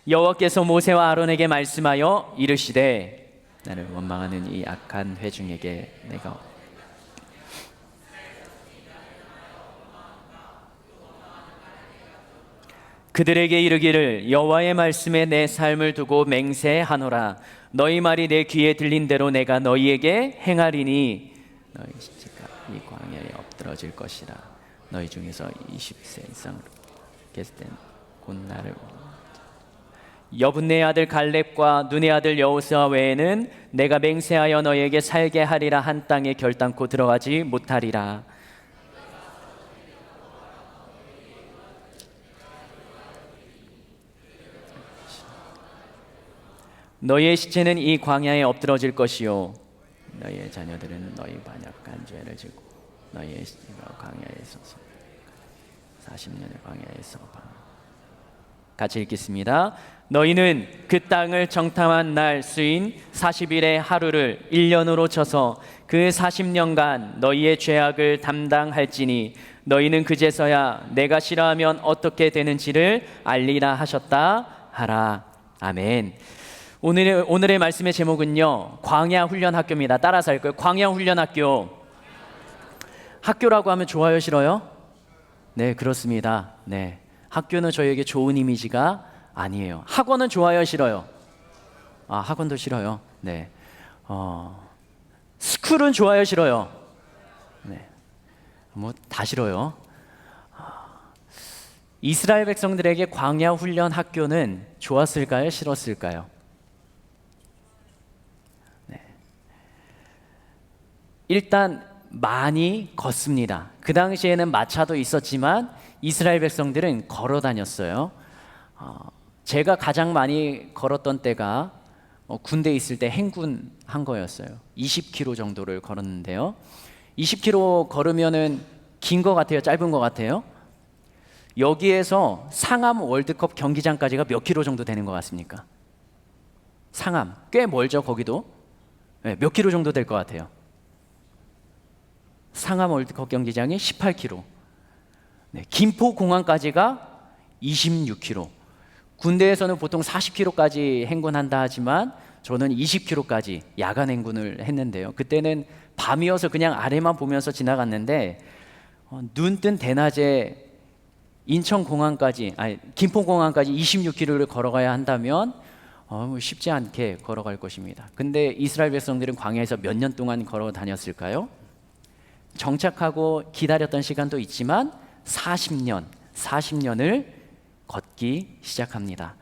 여호와께서 모세와 아론에게 말씀하여 이르시되 나를 원망하는 이 악한 회중에게 내가 그들에게 이르기를 여호와의 말씀에 내 삶을 두고 맹세하노라. 너희 말이 내 귀에 들린 대로 내가 너희에게 행하리니 너희 시체가 이 광야에 엎드러질 것이라. 너희 중에서 20세 이상으로 계속된 곧 나를 여분네 아들 갈렙과 눈의 아들 여호수아 외에는 내가 맹세하여 너희에게 살게 하리라 한 땅에 결단코 들어가지 못하리라. 너희의 시체는 이 광야에 엎드러질 것이요 너희의 자녀들은 너희 반역한 죄를 지고 너희의 시체가 광야에서 40년의 광야에서 같이 읽겠습니다. 너희는 그 땅을 정탐한 날 수인 40일의 하루를 1년으로 쳐서 그 40년간 너희의 죄악을 담당할지니 너희는 그제서야 내가 싫어하면 어떻게 되는지를 알리라 하셨다 하라. 아멘. 오늘의 말씀의 제목은요, 광야 훈련 학교입니다. 따라서 할 거예요. 광야 훈련 학교. 학교라고 하면 좋아요, 싫어요? 네, 그렇습니다. 네, 학교는 저희에게 좋은 이미지가 아니에요. 학원은 좋아요, 싫어요? 학원도 싫어요. 네, 스쿨은 좋아요, 싫어요? 네, 뭐 다 싫어요. 이스라엘 백성들에게 광야 훈련 학교는 좋았을까요, 싫었을까요? 일단 많이 걷습니다. 그 당시에는 마차도 있었지만 이스라엘 백성들은 걸어 다녔어요. 제가 가장 많이 걸었던 때가 군대에 있을 때 행군한 거였어요. 20km 정도를 걸었는데요. 20km 걸으면은 긴 거 같아요, 짧은 거 같아요? 여기에서 상암 월드컵 경기장까지가 몇 킬로 정도 되는 것 같습니까? 상암 꽤 멀죠, 거기도? 네, 몇 킬로 정도 될 것 같아요? 상암 월드컵 경기장이 18km, 네, 김포공항까지가 26km. 군대에서는 보통 40km까지 행군한다 하지만 저는 20km까지 야간 행군을 했는데요. 그때는 밤이어서 그냥 아래만 보면서 지나갔는데 눈 뜬 대낮에 인천공항까지, 김포공항까지 26km를 걸어가야 한다면 쉽지 않게 걸어갈 것입니다. 근데 이스라엘 백성들은 광야에서 몇 년 동안 걸어 다녔을까요? 정착하고 기다렸던 시간도 있지만 40년을 걷기 시작합니다.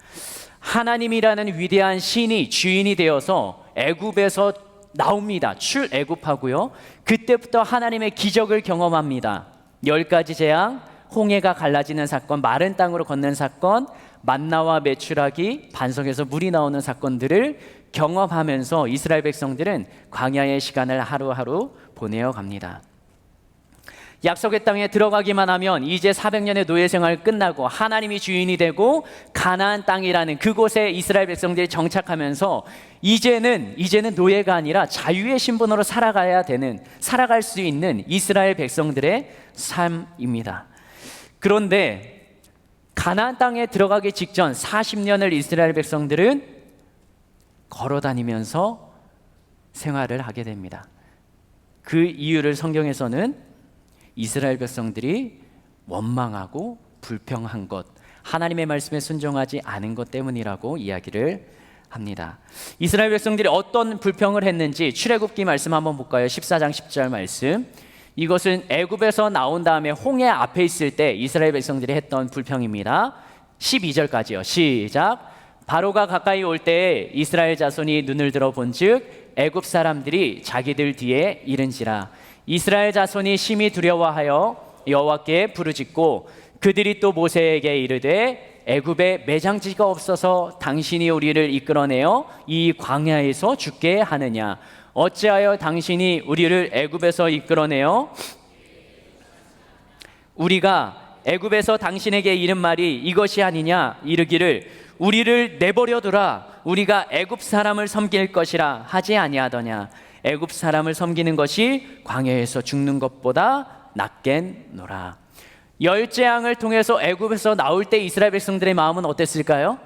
하나님이라는 위대한 신이 주인이 되어서 애굽에서 나옵니다. 출애굽하고요. 그때부터 하나님의 기적을 경험합니다. 10가지 재앙, 홍해가 갈라지는 사건, 마른 땅으로 걷는 사건, 만나와 메추라기, 반석에서 물이 나오는 사건들을 경험하면서 이스라엘 백성들은 광야의 시간을 하루하루 보내어 갑니다. 약속의 땅에 들어가기만 하면 이제 400년의 노예 생활 끝나고 하나님이 주인이 되고 가나안 땅이라는 그곳에 이스라엘 백성들이 정착하면서 이제는 노예가 아니라 자유의 신분으로 살아갈 수 있는 이스라엘 백성들의 삶입니다. 그런데 가나안 땅에 들어가기 직전 40년을 이스라엘 백성들은 걸어 다니면서 생활을 하게 됩니다. 그 이유를 성경에서는 이스라엘 백성들이 원망하고 불평한 것, 하나님의 말씀에 순종하지 않은 것 때문이라고 이야기를 합니다. 이스라엘 백성들이 어떤 불평을 했는지 출애굽기 말씀 한번 볼까요? 14장 10절 말씀. 이것은 애굽에서 나온 다음에 홍해 앞에 있을 때 이스라엘 백성들이 했던 불평입니다. 12절까지요. 시작. 바로가 가까이 올 때에 이스라엘 자손이 눈을 들어 본즉 애굽 사람들이 자기들 뒤에 이른지라. 이스라엘 자손이 심히 두려워하여 여호와께 부르짖고 그들이 또 모세에게 이르되 애굽에 매장지가 없어서 당신이 우리를 이끌어내어 이 광야에서 죽게 하느냐. 어찌하여 당신이 우리를 애굽에서 이끌어내어 우리가 애굽에서 당신에게 이른 말이 이것이 아니냐. 이르기를 우리를 내버려두라. 우리가 애굽 사람을 섬길 것이라 하지 아니하더냐. 애굽 사람을 섬기는 것이 광야에서 죽는 것보다 낫겠노라. 열 재앙을 통해서 애굽에서 나올 때 이스라엘 백성들의 마음은 어땠을까요?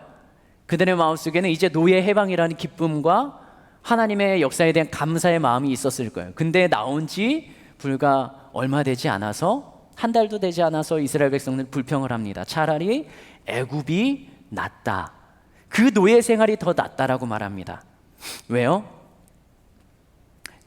그들의 마음속에는 이제 노예 해방이라는 기쁨과 하나님의 역사에 대한 감사의 마음이 있었을 거예요. 근데 나온 지 불과 얼마 되지 않아서, 한 달도 되지 않아서 이스라엘 백성들 불평을 합니다. 차라리 애굽이 낫다. 그 노예 생활이 더 낫다라고 말합니다. 왜요?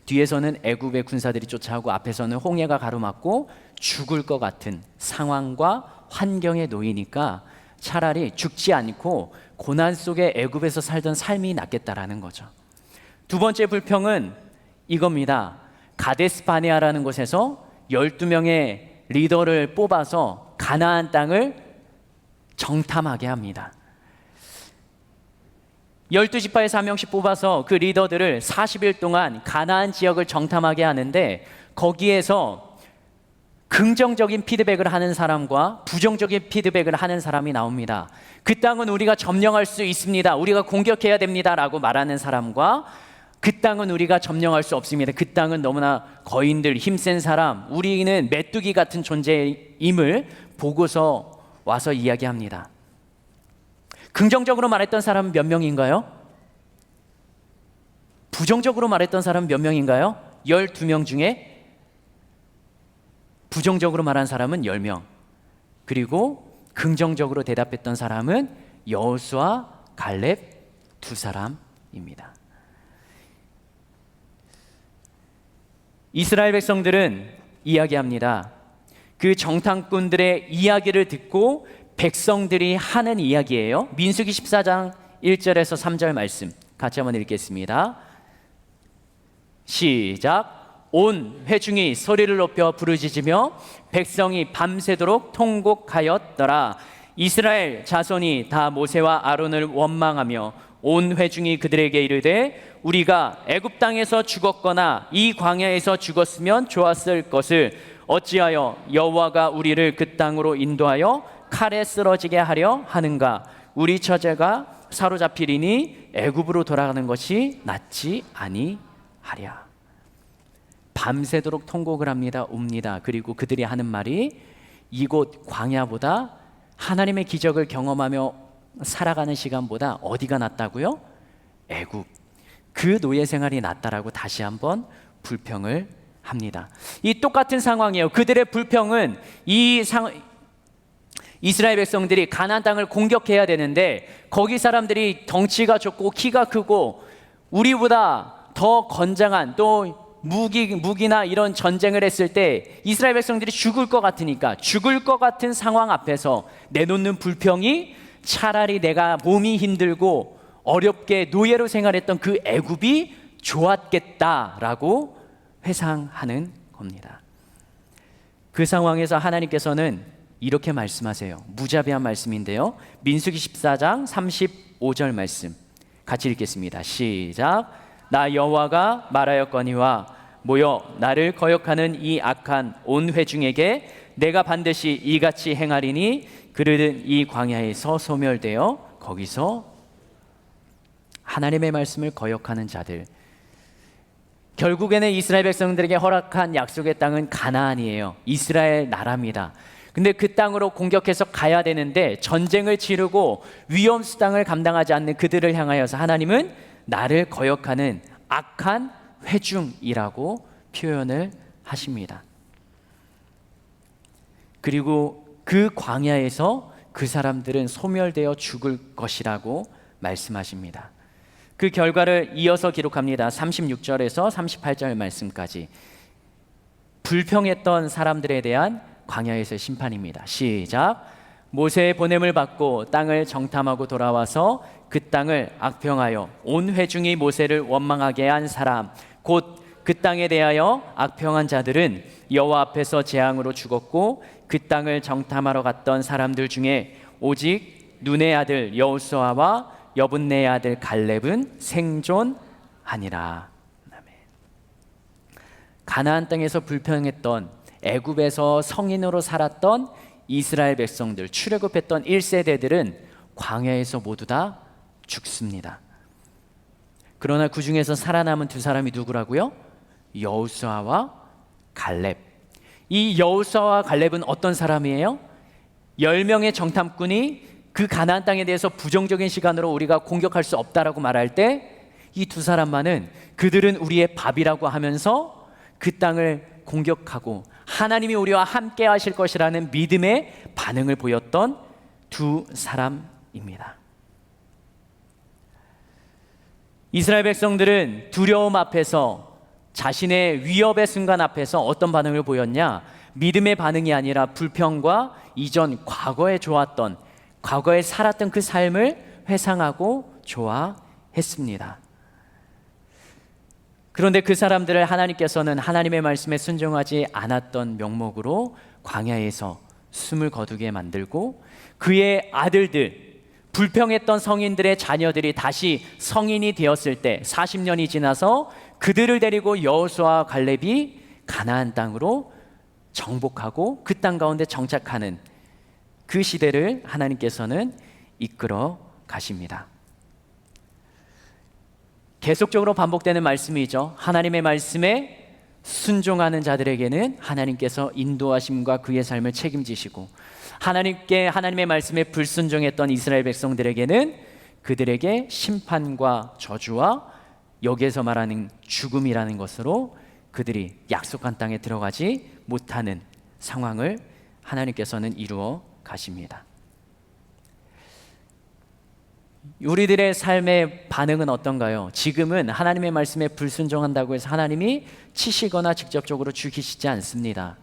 뒤에서는 애굽의 군사들이 쫓아오고 앞에서는 홍해가 가로막고 죽을 것 같은 상황과 환경에 놓이니까 차라리 죽지 않고 고난 속에 애굽에서 살던 삶이 낫겠다라는 거죠. 두 번째 불평은 이겁니다. 가데스 바네아라는 곳에서 12명의 리더를 뽑아서 가나안 땅을 정탐하게 합니다. 12지파에서 한 명씩 뽑아서 그 리더들을 40일 동안 가나안 지역을 정탐하게 하는데, 거기에서 긍정적인 피드백을 하는 사람과 부정적인 피드백을 하는 사람이 나옵니다. 그 땅은 우리가 점령할 수 있습니다. 우리가 공격해야 됩니다. 라고 말하는 사람과, 그 땅은 우리가 점령할 수 없습니다. 그 땅은 너무나 거인들, 힘센 사람, 우리는 메뚜기 같은 존재임을 보고서 와서 이야기합니다. 긍정적으로 말했던 사람은 몇 명인가요? 부정적으로 말했던 사람은 몇 명인가요? 12명 중에 부정적으로 말한 사람은 10명. 그리고 긍정적으로 대답했던 사람은 여호수아, 갈렙 두 사람입니다. 이스라엘 백성들은 이야기합니다. 그 정탐꾼들의 이야기를 듣고 백성들이 하는 이야기예요. 민수기 14장 1절에서 3절 말씀 같이 한번 읽겠습니다. 시작. 온 회중이 소리를 높여 부르짖으며 백성이 밤새도록 통곡하였더라. 이스라엘 자손이 다 모세와 아론을 원망하며 온 회중이 그들에게 이르되 우리가 애굽 땅에서 죽었거나 이 광야에서 죽었으면 좋았을 것을 어찌하여 여호와가 우리를 그 땅으로 인도하여 칼에 쓰러지게 하려 하는가? 우리 처제가 사로잡히리니 애굽으로 돌아가는 것이 낫지 아니하랴. 밤새도록 통곡을 합니다. 웁니다. 그리고 그들이 하는 말이 이곳 광야보다 하나님의 기적을 경험하며 살아가는 시간보다 어디가 낫다고요? 애굽. 그 노예 생활이 낫다라고 다시 한번 불평을 합니다. 이 똑같은 상황이에요. 그들의 불평은 이스라엘 백성들이 가나안 땅을 공격해야 되는데 거기 사람들이 덩치가 좋고 키가 크고 우리보다 더 건장한, 또 무기나 이런 전쟁을 했을 때 이스라엘 백성들이 죽을 것 같으니까, 죽을 것 같은 상황 앞에서 내놓는 불평이 차라리 내가 몸이 힘들고 어렵게 노예로 생활했던 그 애굽이 좋았겠다라고 회상하는 겁니다. 그 상황에서 하나님께서는 이렇게 말씀하세요. 무자비한 말씀인데요. 민수기 14장 35절 말씀 같이 읽겠습니다. 시작. 나 여호와가 말하였거니와 모여 나를 거역하는 이 악한 온 회중에게 내가 반드시 이같이 행하리니 그들은 이 광야에서 소멸되어 거기서. 하나님의 말씀을 거역하는 자들, 결국에는 이스라엘 백성들에게 허락한 약속의 땅은 가나안이에요. 이스라엘 나라입니다. 근데 그 땅으로 공격해서 가야 되는데 전쟁을 치르고 위험 수당을 감당하지 않는 그들을 향하여서 하나님은 나를 거역하는 악한 회중이라고 표현을 하십니다. 그리고 그 광야에서 그 사람들은 소멸되어 죽을 것이라고 말씀하십니다. 그 결과를 이어서 기록합니다. 36절에서 38절 말씀까지. 불평했던 사람들에 대한 광야에서의 심판입니다. 시작. 모세의 보냄을 받고 땅을 정탐하고 돌아와서 그 땅을 악평하여 온 회중이 모세를 원망하게 한 사람, 곧 그 땅에 대하여 악평한 자들은 여호와 앞에서 재앙으로 죽었고 그 땅을 정탐하러 갔던 사람들 중에 오직 눈의 아들 여호수아와 여분네의 아들 갈렙은 생존하니라. 아멘. 가나안 땅에서 불평했던, 애굽에서 성인으로 살았던 이스라엘 백성들, 출애굽했던 1세대들은 광야에서 모두 다 죽습니다. 그러나 그 중에서 살아남은 두 사람이 누구라고요? 여호수아와 갈렙. 이 여호수아와 갈렙은 어떤 사람이에요? 10명의 정탐꾼이 그 가나안 땅에 대해서 부정적인 시간으로 우리가 공격할 수 없다라고 말할 때 이 두 사람만은 그들은 우리의 밥이라고 하면서 그 땅을 공격하고 하나님이 우리와 함께 하실 것이라는 믿음의 반응을 보였던 두 사람입니다. 이스라엘 백성들은 두려움 앞에서, 자신의 위협의 순간 앞에서 어떤 반응을 보였냐? 믿음의 반응이 아니라 불평과 이전 과거에 좋았던, 과거에 살았던 그 삶을 회상하고 좋아했습니다. 그런데 그 사람들을 하나님께서는 하나님의 말씀에 순종하지 않았던 명목으로 광야에서 숨을 거두게 만들고, 그의 아들들, 불평했던 성인들의 자녀들이 다시 성인이 되었을 때 40년이 지나서 그들을 데리고 여호수아와 갈렙이 가나안 땅으로 정복하고 그 땅 가운데 정착하는 그 시대를 하나님께서는 이끌어 가십니다. 계속적으로 반복되는 말씀이죠. 하나님의 말씀에 순종하는 자들에게는 하나님께서 인도하심과 그의 삶을 책임지시고, 하나님의 말씀에 불순종했던 이스라엘 백성들에게는 그들에게 심판과 저주와 여기에서 말하는 죽음이라는 것으로 그들이 약속한 땅에 들어가지 못하는 상황을 하나님께서는 이루어 가십니다. 우리들의 삶의 반응은 어떤가요? 지금은 하나님의 말씀에 불순종한다고 해서 하나님이 치시거나 직접적으로 죽이시지 않습니다.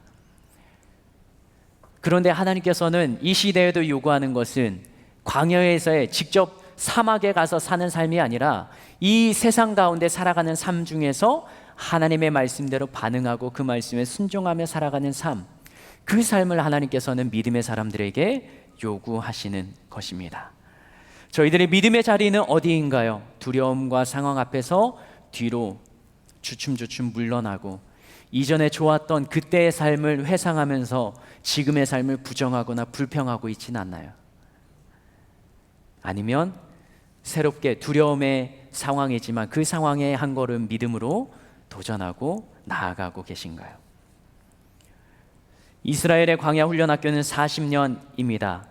그런데 하나님께서는 이 시대에도 요구하는 것은 광야에서의 직접 사막에 가서 사는 삶이 아니라 이 세상 가운데 살아가는 삶 중에서 하나님의 말씀대로 반응하고 그 말씀에 순종하며 살아가는 삶, 그 삶을 하나님께서는 믿음의 사람들에게 요구하시는 것입니다. 저희들의 믿음의 자리는 어디인가요? 두려움과 상황 앞에서 뒤로 주춤주춤 물러나고 이전에 좋았던 그때의 삶을 회상하면서 지금의 삶을 부정하거나 불평하고 있지는 않나요? 아니면 새롭게 두려움의 상황이지만 그 상황에 한 걸음 믿음으로 도전하고 나아가고 계신가요? 이스라엘의 광야 훈련 학교는 40년입니다.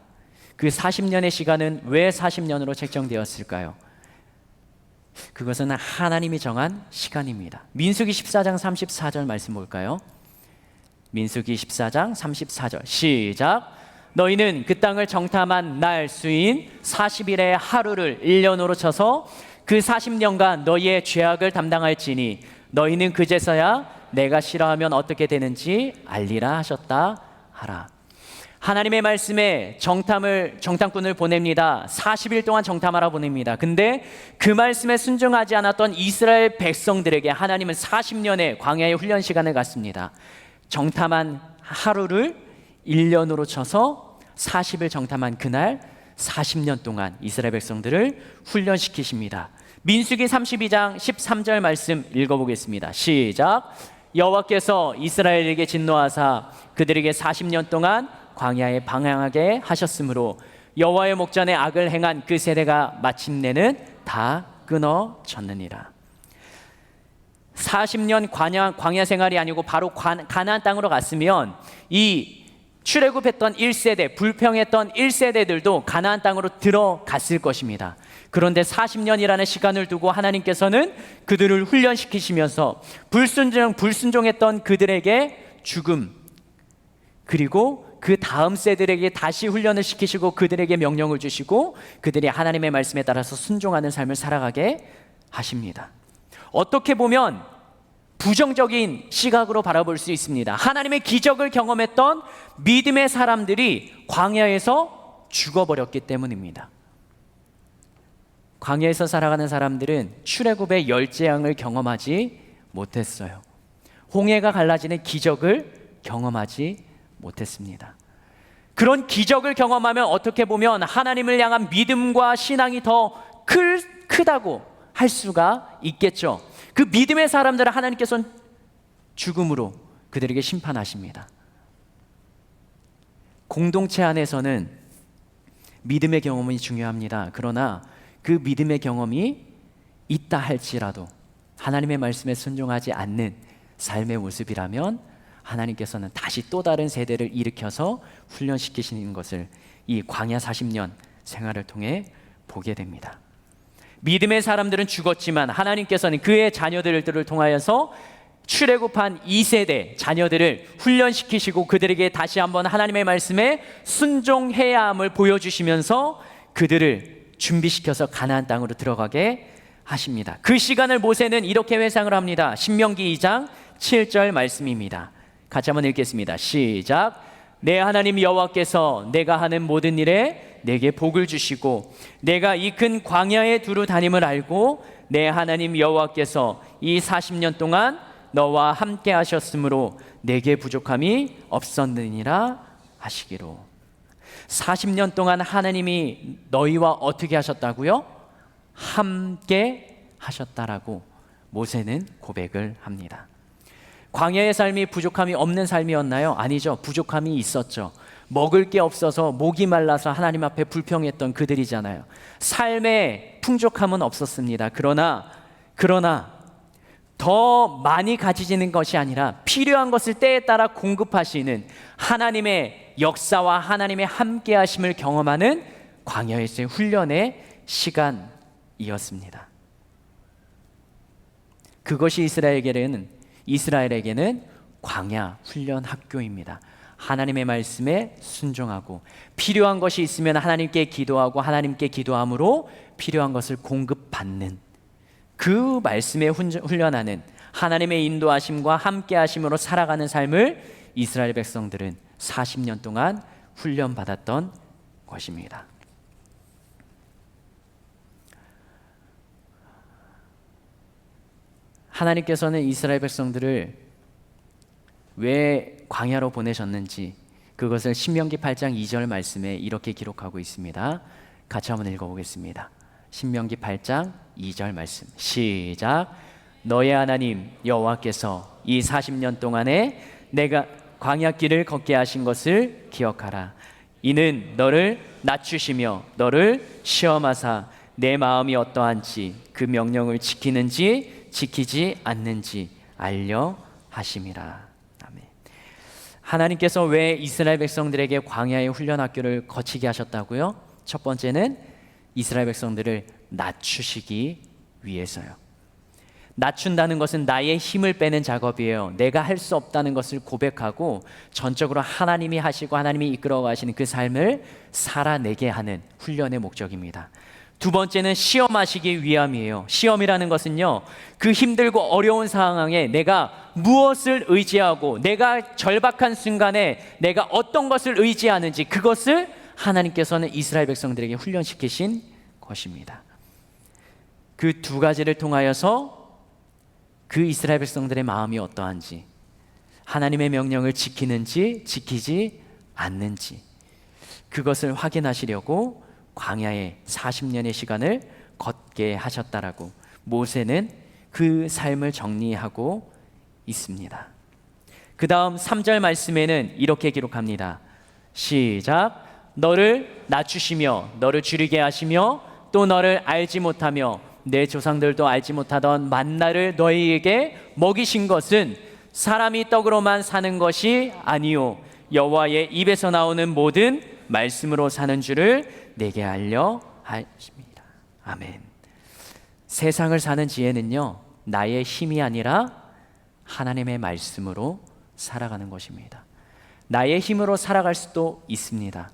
그 40년의 시간은 왜 40년으로 책정되었을까요? 그것은 하나님이 정한 시간입니다. 민수기 14장 34절 말씀 볼까요? 민수기 14장 34절 시작. 너희는 그 땅을 정탐한 날 수인 40일의 하루를 1년으로 쳐서 그 40년간 너희의 죄악을 담당할지니 너희는 그제서야 내가 싫어하면 어떻게 되는지 알리라 하셨다 하라. 하나님의 말씀에 정탐꾼을 보냅니다. 40일 동안 정탐하라 보냅니다. 근데 그 말씀에 순종하지 않았던 이스라엘 백성들에게 하나님은 40년의 광야의 훈련 시간을 갖습니다. 정탐한 하루를 1년으로 쳐서 40일 정탐한 그날 40년 동안 이스라엘 백성들을 훈련시키십니다. 민수기 32장 13절 말씀 읽어보겠습니다. 시작. 여호와께서 이스라엘에게 진노하사 그들에게 40년 동안 광야에 방황하게 하셨으므로 여호와의 목전에 악을 행한 그 세대가 마침내는 다 끊어졌느니라. 40년 광야 생활이 아니고 바로 가나안 땅으로 갔으면 이 출애굽했던 1세대, 불평했던 1세대들도 가나안 땅으로 들어갔을 것입니다. 그런데 40년이라는 시간을 두고 하나님께서는 그들을 훈련시키시면서 불순종했던 그들에게 죽음, 그리고 그 다음 세대에게 다시 훈련을 시키시고 그들에게 명령을 주시고 그들이 하나님의 말씀에 따라서 순종하는 삶을 살아가게 하십니다. 어떻게 보면 부정적인 시각으로 바라볼 수 있습니다. 하나님의 기적을 경험했던 믿음의 사람들이 광야에서 죽어버렸기 때문입니다. 광야에서 살아가는 사람들은 출애굽의 열재앙을 경험하지 못했어요. 홍해가 갈라지는 기적을 경험하지 못했습니다. 그런 기적을 경험하면 어떻게 보면 하나님을 향한 믿음과 신앙이 더 크다고 할 수가 있겠죠. 그 믿음의 사람들을 하나님께서는 죽음으로 그들에게 심판하십니다. 공동체 안에서는 믿음의 경험이 중요합니다. 그러나 그 믿음의 경험이 있다 할지라도 하나님의 말씀에 순종하지 않는 삶의 모습이라면 하나님께서는 다시 또 다른 세대를 일으켜서 훈련시키시는 것을 이 광야 40년 생활을 통해 보게 됩니다. 믿음의 사람들은 죽었지만 하나님께서는 그의 자녀들을 통하여서 출애굽한 2세대 자녀들을 훈련시키시고 그들에게 다시 한번 하나님의 말씀에 순종해야 함을 보여주시면서 그들을 준비시켜서 가나안 땅으로 들어가게 하십니다. 그 시간을 모세는 이렇게 회상을 합니다. 신명기 2장 7절 말씀입니다. 같이 한번 읽겠습니다. 시작. 내 하나님 여호와께서 내가 하는 모든 일에 내게 복을 주시고 내가 이 큰 광야에 두루 다님을 알고 내 하나님 여호와께서 이 40년 동안 너와 함께 하셨으므로 내게 부족함이 없었느니라 하시기로. 40년 동안 하나님이 너희와 어떻게 하셨다고요? 함께 하셨다라고 모세는 고백을 합니다. 광야의 삶이 부족함이 없는 삶이었나요? 아니죠. 부족함이 있었죠. 먹을 게 없어서 목이 말라서 하나님 앞에 불평했던 그들이잖아요. 삶에 풍족함은 없었습니다. 그러나 더 많이 가지지는 것이 아니라 필요한 것을 때에 따라 공급하시는 하나님의 역사와 하나님의 함께 하심을 경험하는 광야에서의 훈련의 시간이었습니다. 그것이 이스라엘에게는 광야 훈련 학교입니다. 하나님의 말씀에 순종하고 필요한 것이 있으면 하나님께 기도하고 하나님께 기도함으로 필요한 것을 공급받는 그 말씀에 훈련하는 하나님의 인도하심과 함께 하심으로 살아가는 삶을 이스라엘 백성들은 40년 동안 훈련받았던 것입니다. 하나님께서는 이스라엘 백성들을 왜 광야로 보내셨는지 그것을 신명기 8장 2절 말씀에 이렇게 기록하고 있습니다. 같이 한번 읽어보겠습니다. 신명기 8장 2절 말씀 시작. 너의 하나님 여호와께서 이 40년 동안에 내가 광야길을 걷게 하신 것을 기억하라. 이는 너를 낮추시며 너를 시험하사 내 마음이 어떠한지 그 명령을 지키는지 지키지 않는지 알려 하심이라. 아멘. 하나님께서 왜 이스라엘 백성들에게 광야의 훈련 학교를 거치게 하셨다고요? 첫 번째는 이스라엘 백성들을 낮추시기 위해서요. 낮춘다는 것은 나의 힘을 빼는 작업이에요. 내가 할 수 없다는 것을 고백하고 전적으로 하나님이 하시고 하나님이 이끌어 가시는 그 삶을 살아내게 하는 훈련의 목적입니다. 두 번째는 시험하시기 위함이에요. 시험이라는 것은요, 그 힘들고 어려운 상황에 내가 무엇을 의지하고 내가 절박한 순간에 내가 어떤 것을 의지하는지 그것을 하나님께서는 이스라엘 백성들에게 훈련시키신 것입니다. 그 두 가지를 통하여서 그 이스라엘 백성들의 마음이 어떠한지, 하나님의 명령을 지키는지 지키지 않는지 그것을 확인하시려고 광야의 40년의 시간을 걷게 하셨다라고 모세는 그 삶을 정리하고 있습니다. 그 다음 3절 말씀에는 이렇게 기록합니다. 시작. 너를 낮추시며 너를 줄이게 하시며 또 너를 알지 못하며 내 조상들도 알지 못하던 만나를 너희에게 먹이신 것은 사람이 떡으로만 사는 것이 아니요 여호와의 입에서 나오는 모든 말씀으로 사는 줄을 내게 알려 하십니다. 아멘. 세상을 사는 지혜는요, 나의 힘이 아니라 하나님의 말씀으로 살아가는 것입니다. 나의 힘으로 살아갈 수도 있습니다.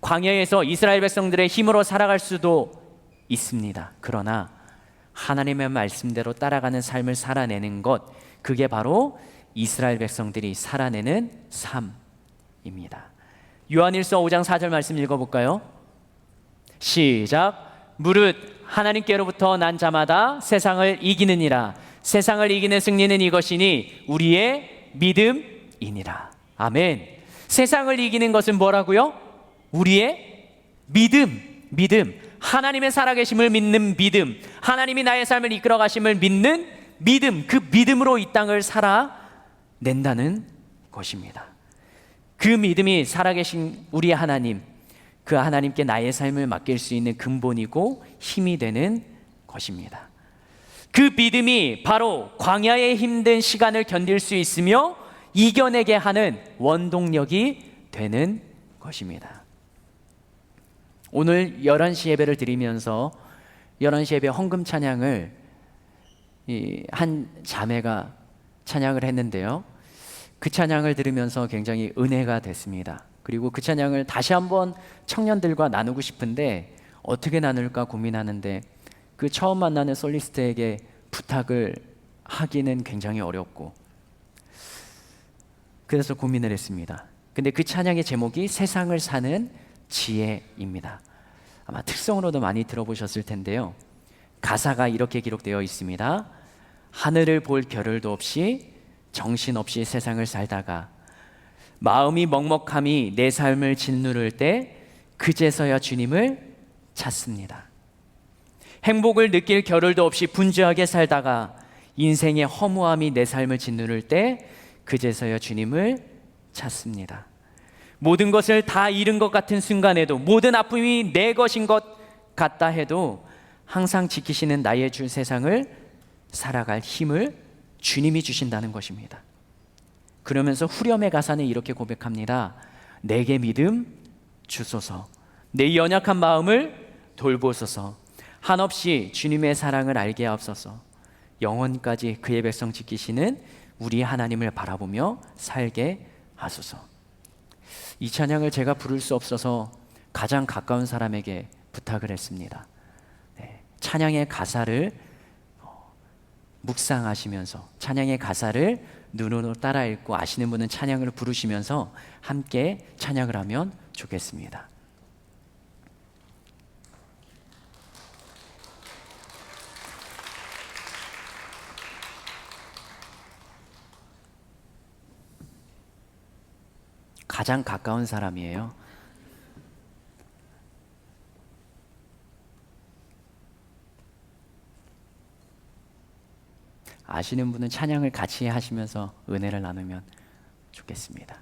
광야에서 이스라엘 백성들의 힘으로 살아갈 수도 있습니다. 그러나 하나님의 말씀대로 따라가는 삶을 살아내는 것, 그게 바로 이스라엘 백성들이 살아내는 삶입니다. 요한일서 5장 4절 말씀 읽어볼까요? 시작. 무릇 하나님께로부터 난 자마다 세상을 이기느니라. 세상을 이기는 승리는 이것이니 우리의 믿음이니라. 아멘. 세상을 이기는 것은 뭐라고요? 우리의 믿음. 하나님의 살아계심을 믿는 믿음, 하나님이 나의 삶을 이끌어 가심을 믿는 믿음, 그 믿음으로 이 땅을 살아낸다는 것입니다. 그 믿음이 살아계신 우리 하나님, 그 하나님께 나의 삶을 맡길 수 있는 근본이고 힘이 되는 것입니다. 그 믿음이 바로 광야의 힘든 시간을 견딜 수 있으며 이겨내게 하는 원동력이 되는 것입니다. 오늘 11시 예배를 드리면서 11시 예배 헌금 찬양을 한 자매가 찬양을 했는데요. 그 찬양을 들으면서 굉장히 은혜가 됐습니다. 그리고 그 찬양을 다시 한번 청년들과 나누고 싶은데 어떻게 나눌까 고민하는데 그 처음 만나는 솔리스트에게 부탁을 하기는 굉장히 어렵고 그래서 고민을 했습니다. 근데 그 찬양의 제목이 세상을 사는 지혜입니다. 아마 특성으로도 많이 들어보셨을 텐데요. 가사가 이렇게 기록되어 있습니다. 하늘을 볼 겨를도 없이 정신없이 세상을 살다가 마음이 먹먹함이 내 삶을 짓누를 때 그제서야 주님을 찾습니다. 행복을 느낄 겨를도 없이 분주하게 살다가 인생의 허무함이 내 삶을 짓누를 때 그제서야 주님을 찾습니다. 모든 것을 다 잃은 것 같은 순간에도 모든 아픔이 내 것인 것 같다 해도 항상 지키시는 나의 주 세상을 살아갈 힘을 주님이 주신다는 것입니다. 그러면서 후렴의 가사는 이렇게 고백합니다. 내게 믿음 주소서, 내 연약한 마음을 돌보소서, 한없이 주님의 사랑을 알게 하옵소서, 영원까지 그의 백성 지키시는 우리 하나님을 바라보며 살게 하소서. 이 찬양을 제가 부를 수 없어서 가장 가까운 사람에게 부탁을 했습니다. 찬양의 가사를 묵상하시면서 찬양의 가사를 눈으로 따라 읽고 아시는 분은 찬양을 부르시면서 함께 찬양을 하면 좋겠습니다. 가장 가까운 사람이에요. 아시는 분은 찬양을 같이 하시면서 은혜를 나누면 좋겠습니다.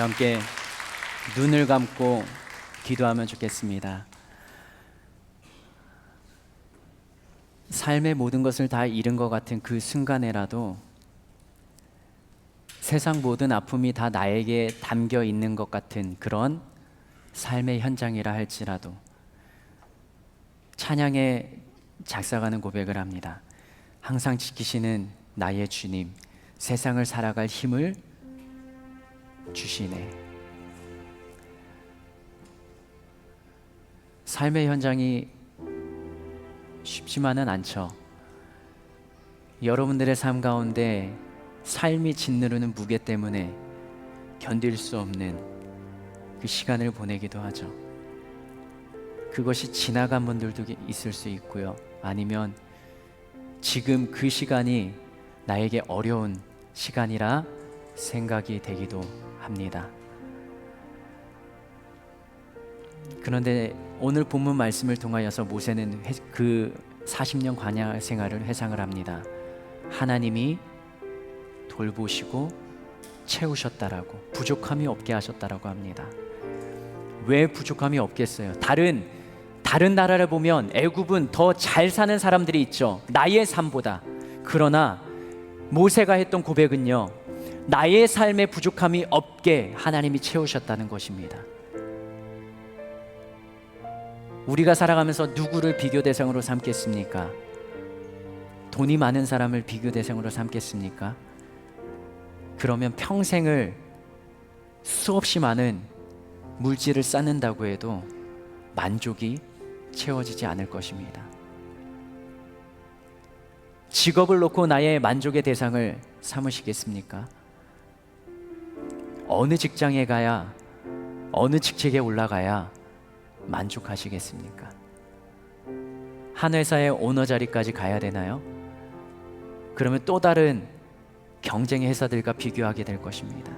함께 눈을 감고 기도하면 좋겠습니다. 삶의 모든 것을 다 잃은 것 같은 그 순간에라도 세상 모든 아픔이 다 나에게 담겨 있는 것 같은 그런 삶의 현장이라 할지라도 찬양에 작사가는 고백을 합니다. 항상 지키시는 나의 주님, 세상을 살아갈 힘을 주시네. 삶의 현장이 쉽지만은 않죠. 여러분들의 삶 가운데 삶이 짓누르는 무게 때문에 견딜 수 없는 그 시간을 보내기도 하죠. 그것이 지나간 분들도 있을 수 있고요. 아니면 지금 그 시간이 나에게 어려운 시간이라 생각이 되기도 합니다. 그런데 오늘 본문 말씀을 통하여서 모세는 그 40년 광야 생활을 회상을 합니다. 하나님이 돌보시고 채우셨다라고, 부족함이 없게 하셨다라고 합니다. 왜 부족함이 없겠어요? 다른 나라를 보면 애굽은 더 잘 사는 사람들이 있죠. 나의 삶보다. 그러나 모세가 했던 고백은요, 나의 삶에 부족함이 없게 하나님이 채우셨다는 것입니다. 우리가 살아가면서 누구를 비교 대상으로 삼겠습니까? 돈이 많은 사람을 비교 대상으로 삼겠습니까? 그러면 평생을 수없이 많은 물질을 쌓는다고 해도 만족이 채워지지 않을 것입니다. 직업을 놓고 나의 만족의 대상을 삼으시겠습니까? 어느 직장에 가야, 어느 직책에 올라가야 만족하시겠습니까? 한 회사의 오너 자리까지 가야 되나요? 그러면 또 다른 경쟁의 회사들과 비교하게 될 것입니다.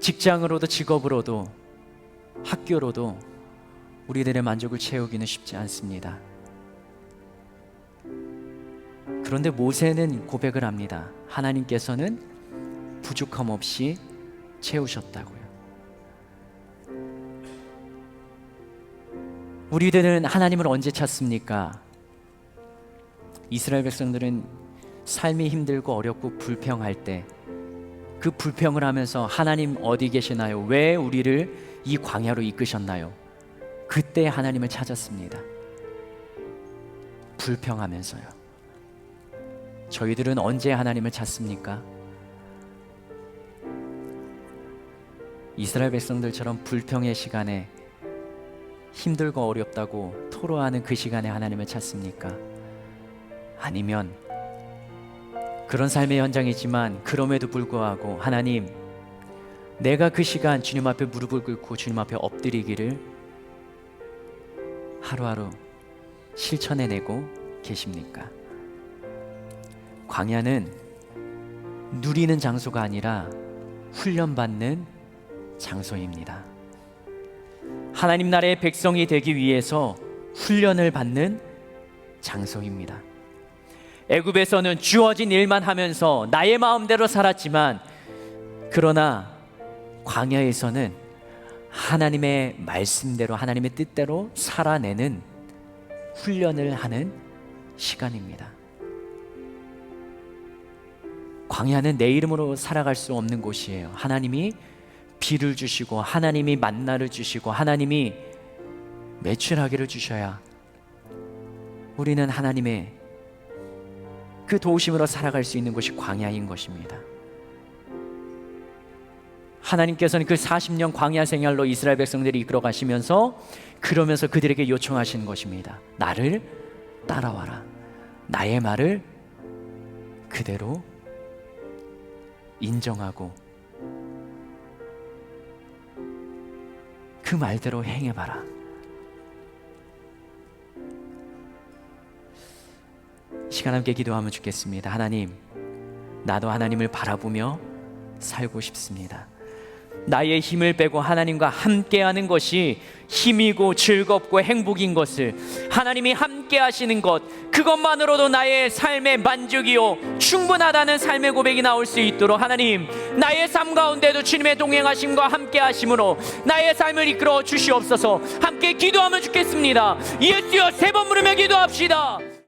직장으로도 직업으로도 학교로도 우리들의 만족을 채우기는 쉽지 않습니다. 그런데 모세는 고백을 합니다. 하나님께서는 부족함 없이 채우셨다고요. 우리들은 하나님을 언제 찾습니까? 이스라엘 백성들은 삶이 힘들고 어렵고 불평할 때 그 불평을 하면서 하나님 어디 계시나요? 왜 우리를 이 광야로 이끄셨나요? 그때 하나님을 찾았습니다. 불평하면서요. 저희들은 언제 하나님을 찾습니까? 이스라엘 백성들처럼 불평의 시간에 힘들고 어렵다고 토로하는 그 시간에 하나님을 찾습니까? 아니면 그런 삶의 현장이지만 그럼에도 불구하고 하나님, 내가 그 시간 주님 앞에 무릎을 꿇고 주님 앞에 엎드리기를 하루하루 실천해내고 계십니까? 광야는 누리는 장소가 아니라 훈련받는 장소입니다. 하나님 나라의 백성이 되기 위해서 훈련을 받는 장소입니다. 애굽에서는 주어진 일만 하면서 나의 마음대로 살았지만, 그러나 광야에서는 하나님의 말씀대로, 하나님의 뜻대로 살아내는 훈련을 하는 시간입니다. 광야는 내 이름으로 살아갈 수 없는 곳이에요. 하나님이 비를 주시고 하나님이 만나를 주시고 하나님이 매출하기를 주셔야 우리는 하나님의 그 도우심으로 살아갈 수 있는 곳이 광야인 것입니다. 하나님께서는 그 40년 광야 생활로 이스라엘 백성들이 이끌어 가시면서 그러면서 그들에게 요청하시는 것입니다. 나를 따라와라. 나의 말을 그대로 인정하고 그 말대로 행해봐라. 시간 함께 기도하면 좋겠습니다. 하나님, 나도 하나님을 바라보며 살고 싶습니다. 나의 힘을 빼고 하나님과 함께하는 것이 힘이고 즐겁고 행복인 것을, 하나님이 함께 함께 하시는 것, 그것만으로도 나의 삶의 만족이요 충분하다는 삶의 고백이 나올 수 있도록 하나님, 나의 삶 가운데도 주님의 동행하심과 함께 하심으로 나의 삶을 이끌어 주시옵소서. 함께 기도하면 좋겠습니다. 예수여, 세 번 부르며 기도합시다.